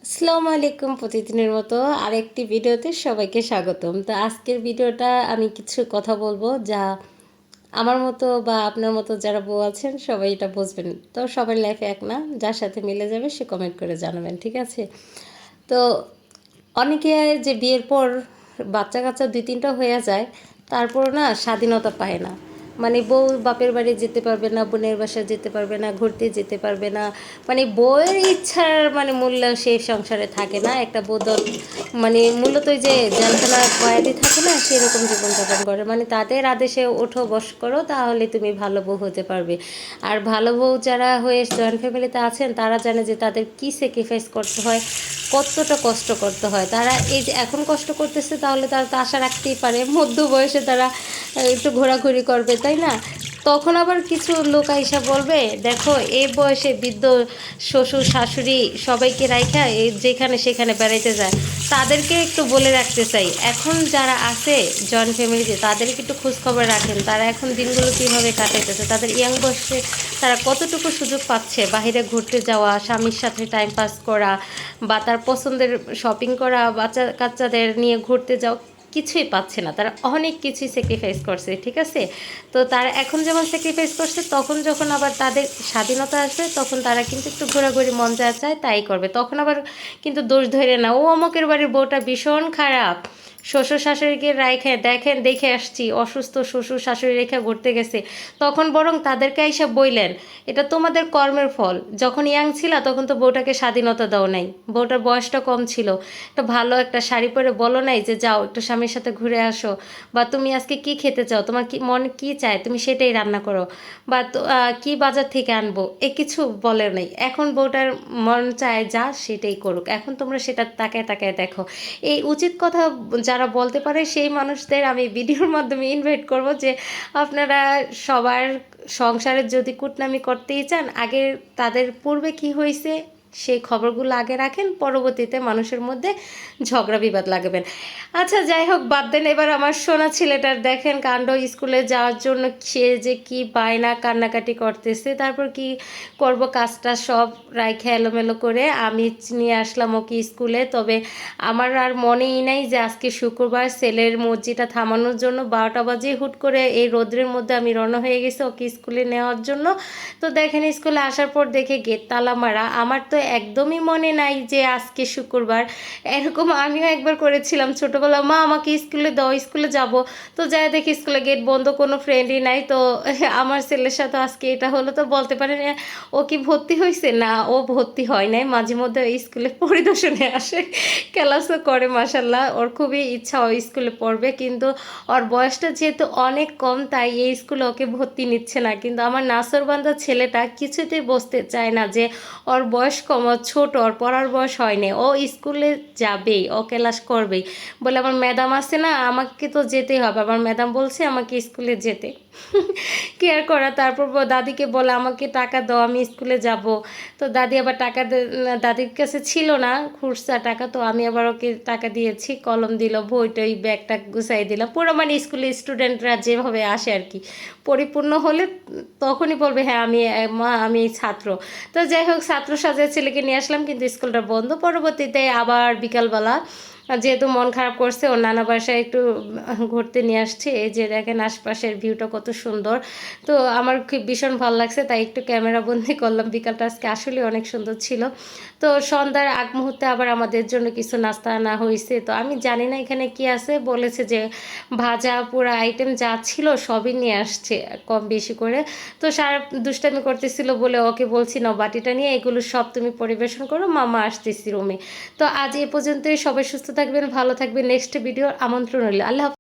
আসসালামু আলাইকুম। প্রতিদিনের মতো আরেকটি ভিডিওতে সবাইকে স্বাগতম। তো আজকের ভিডিওটা আমি কিছু কথা বলবো যা আমার মতো বা আপনার মতো যারা বউ আছেন সবাই এটা বুঝবেন। তো সবার লাইফে এক না, যার সাথে মিলে যাবে সে কমেন্ট করে জানাবেন, ঠিক আছে? তো অনেকে যে বিয়ের পর বাচ্চা কাচ্চা 2-3টা হয়ে যায়, তারপর না স্বাধীনতা পায় না। মানে বউ বাপের বাড়ি যেতে পারবে না, বোনের বাসায় যেতে পারবে না, ঘুরতে যেতে পারবে না। মানে বউয়ের ইচ্ছার মানে মূল্য সেই সংসারে থাকে না। একটা বউ মানে মূলত ওই যে যন্ত্রণা কয়াদি থাকে না, সেরকম জীবনযাপন করে। মানে তাদের আদেশে ওঠো বস করো, তাহলে তুমি ভালো বউ হতে পারবে। আর ভালো বউ যারা হয়ে জয়েন্ট ফ্যামিলিতে আছেন তারা জানে যে তাদের কী স্যাক্রিফাইস করতে হয়, কতটা কষ্ট করতে হয়। তারা এই যে এখন কষ্ট করতেছে, তাহলে তারা তো আশা রাখতেই পারে মধ্য বয়সে তারা একটু ঘোরাঘুরি করবে, তাই না? তখন আবার কিছু লোক আইসা বলবে, দেখো এই বয়সে বৃদ্ধ শ্বশুর শাশুড়ি সবাইকে রাইখা এই যেখানে সেখানে বেড়াইতে যায়। তাদেরকে একটু বলে রাখতে চাই, এখন যারা আছে জয়েন্ট ফ্যামিলিতে তাদেরকে একটু খোঁজখবর রাখেন, তারা এখন দিনগুলো কীভাবে কাটাইতেছে, তাদের ইয়াং বয়সে তারা কতটুকু সুযোগ পাচ্ছে বাইরে ঘুরতে যাওয়া, স্বামীর সাথে টাইম পাস করা, বা তার পছন্দের শপিং করা, বাচ্চা কাচ্চাদের নিয়ে ঘুরতে যাওয়া। কিছুই পাচ্ছে না, তারা অনেক কিছুই স্যাক্রিফাইস করছে, ঠিক আছে? তো তারা এখন যেমন স্যাক্রিফাইস করছে, তখন যখন আবার তাদের স্বাধীনতা আসবে তখন তারা কিন্তু একটু ঘোরাঘুরি মন যা চায় তাই করবে। তখন আবার কিন্তু দোষ ধরে না, ও অমুকের বাড়ির বউটা ভীষণ খারাপ, শ্বশুর শাশুড়িকে রাইখে দেখেন দেখে আসছি অসুস্থ শ্বশুর শাশুড়ি রেখে ঘুরতে গেছে, তখন বরং তাদেরকে এসে বইলেন এটা তোমাদের কর্মের ফল। যখন ইয়াং ছিল তখন তো বউটাকে স্বাধীনতা দাও নাই, বউটার বয়সটা কম ছিল, একটা ভালো একটা শাড়ি পরে বলো নাই যে যাও একটু স্বামীর সাথে ঘুরে আসো, বা তুমি আজকে কি খেতে চাও, তোমার কি মন কি চায় তুমি সেটাই রান্না করো, বা কি বাজার থেকে আনবো, এ কিছু বলে নাই। এখন বউটার মন চায় যা সেটাই করুক, এখন তোমরা সেটা তাকায় তাকায় দেখো। এই উচিত কথা যারা বলতে পারে সেই মানুষদের আমি ভিডিওর মাধ্যমে ইনভাইট করব যে আপনারা সবার সংসারে যদি কুটনামি করতেই চান, আগে তাদের পূর্বে কি হয়েছে সেই খবরগুলো আগে রাখেন, পরবর্তীতে মানুষের মধ্যে ঝগড়া বিবাদ লাগাবেন। আচ্ছা যাই হোক, বাদ দেন। এবার আমার সোনা ছেলেটার দেখেন কাণ্ড, স্কুলে যাওয়ার জন্য সে যে কি বায়না কান্নাকাটি করতেছে। তারপর কি করব, কাজটা সব রাইখে এলোমেলো করে আমি নিয়ে আসলাম ওকে স্কুলে। তবে আমার আর মনেই নাই যে আজকে শুক্রবার, ছেলের মর্জিটা থামানোর জন্য 12টা বাজে হুট করে এই রোদ্রের মধ্যে আমি রওনা হয়ে গেছি ওকে স্কুলে নেওয়ার জন্য। তো দেখেন স্কুলে আসার পর দেখে গেট তালা মারা। আমার তো একদমই মনে নাই যে আজকে শুক্রবার। এরকম আমিও একবার করেছিলাম ছোটোবেলা, মা আমাকে স্কুলে দাও, স্কুলে যাব। তো যাই দেখি স্কুলে গেট বন্ধ, কোনো ফ্রেন্ডই নাই। তো আমার ছেলের সাথে আজকে এটা হলো। তো বলতে পারেন ও কি ভর্তি হয়েছে? না, ও ভর্তি হয় নাই, মাঝে মধ্যে স্কুলে পরিদর্শনে আসে, ক্লাসও করে। মাসাল্লাহ, ওর খুবই ইচ্ছা ও স্কুলে পড়বে, কিন্তু ওর বয়সটা যেহেতু অনেক কম তাই এই স্কুলে ওকে ভর্তি নিচ্ছে না। কিন্তু আমার নাসরবান্ধা ছেলেটা কিছুতেই বসতে চায় না যে ওর বয়স কম, ও ছোট, ওর পড়ার বয়স হয়নি, ও স্কুলে যাবেই, ও ক্লাস করবেই। বলে আমার ম্যাডাম আছে না, আমাকে তো যেতেই হবে, আমার ম্যাডাম বলছে আমাকে স্কুলে যেতে। কেয়ার করা। তারপর দাদিকে বলে আমাকে টাকা দাও, আমি স্কুলে যাব। তো দাদি আবার টাকা দাদির কাছে ছিল না খুচরা টাকা, তো আমি আবার ওকে টাকা দিয়েছি, কলম দিল, বইটই ব্যাগটা গুছাই দিলাম। পুরো মানে স্কুলের স্টুডেন্টরা যেভাবে আসে আর কি, পরিপূর্ণ হলে তখনই বলবে হ্যাঁ আমি মা আমি ছাত্র। তো যাই হোক, ছাত্র সাজায় ছেলেকে নিয়ে আসলাম, কিন্তু স্কুলটা বন্ধ। পরবর্তীতে আবার বিকালবেলা যেহেতু মন খারাপ করছে, ওর নানা বাসায় একটু ঘুরতে নিয়ে আসছে। এই যে দেখেন আশপাশের ভিউটা কত সুন্দর। তো আমার খুব ভীষণ ভালো লাগছে, তাই একটু ক্যামেরা বন্দি করলাম। বিকালটা আজকে আসলে অনেক সুন্দর ছিল। তো সন্ধ্যার আগ মুহূর্তে আবার আমাদের জন্য কিছু নাস্তা আনা হয়েছে। তো আমি জানি না এখানে কি আছে, বলেছে যে ভাজা পুরো আইটেম যা ছিল সবই নিয়ে আসছে কম বেশি করে। তো সারা দুষ্টামি করতেছিল বলে ওকে বলছি না বাটিটা নিয়ে এগুলো সব তুমি পরিবেশন করো, মামা আসতেছি রুমে। তো আজ এ পর্যন্তই। সবাই সুস্থ থাকবেন, ভালো থাকবেন। নেক্সট ভিডিওর আমন্ত্রণ রইল। আল্লাহ।